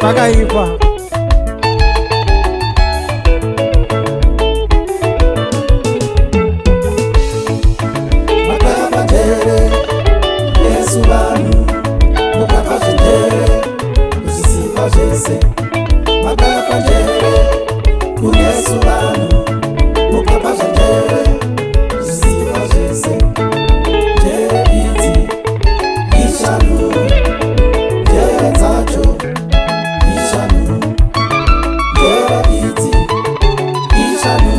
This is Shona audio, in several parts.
pakaipa. Makapa njere Yesu vanhu mukapa zvenjere kuzviziva zvese. Makapa njere kuyesu vanhu mukapa zvenjere kuzviziva zvese. Njere idzi ishanu, njere dzacho ishanu, njere idzi ishanu,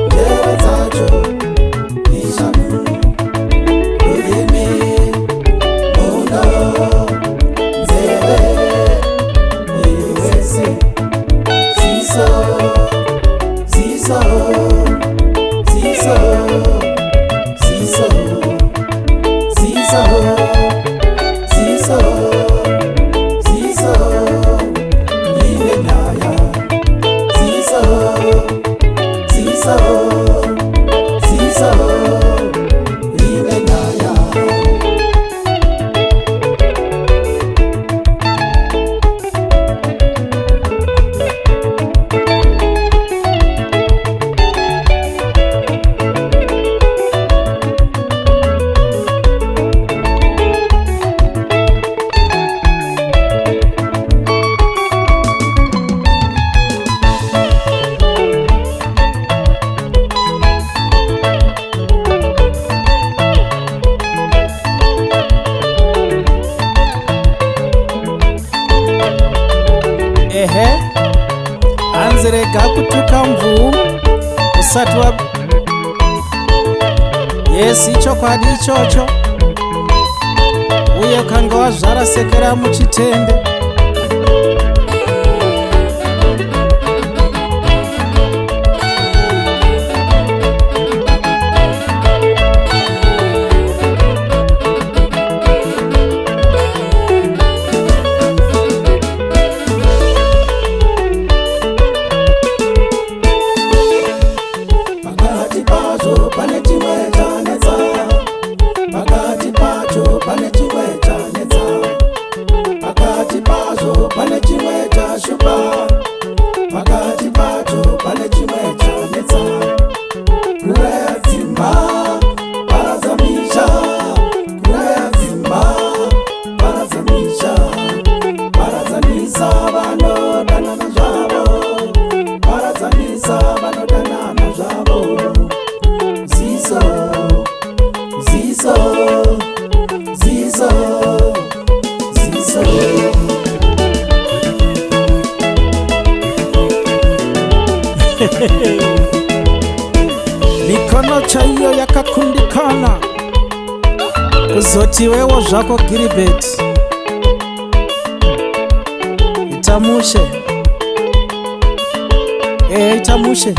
njere dzacho ishanu. Rurimi, muno, nzeve, mwiri wese. Ziso, ziso, ziso, ziso, ziso, ziso, ziso, live nyaya. Ziso, ziso, ziso, live nyaya. Ehe, anzirega kutuka mvuu usati wa yesi chokwadi ichocho uye ukanga wazvarasekera muchitende. Pakati pacho pane chimwe chanetsa, pakati pacho pane chimwe chanetsa, pakati pacho pane chimwe chashupa, pakati pacho pane chimwe chanetsa. Kuraya dzimba, paradza misha, kuraya dzimba, paradza misha, paradzanisa vanodanana zvavo, paradzanisa vanodanana zvavo. Ziso, ziso, ziso, ziso. Mikono chaiyo yakakundikana kuzoti wewo zvako Gilbert itamushe. Itamushe.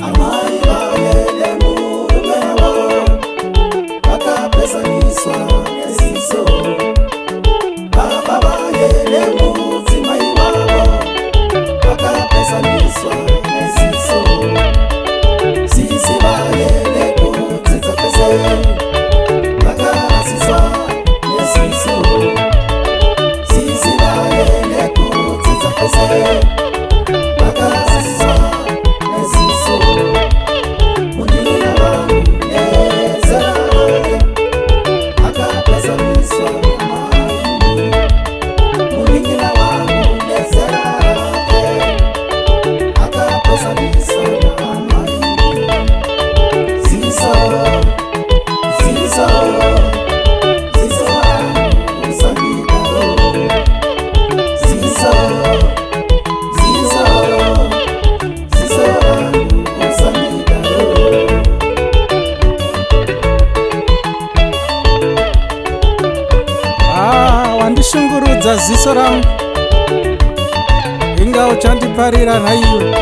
Amai vaende murumewo, vakapesaniswa neziso. Baba vaende mudzimai wavo, vakapesaniswa neziso. Sisi vaende kudzidza kwese, vakarasiswa neziso. Sisi vaende kudzidza kwese, vakarasiswa neziso. Munina vanhu nezera rake, akapesaniswa namai. Munina vanhu nezera rake, akapesaniswa namai. Ziso, ziso, ziso vanhu usandidaro. Ziso, ziso, ziso vanhu usandidaro. Wandishungurudza ziso rangu, inga uchandiparira nhaiyo.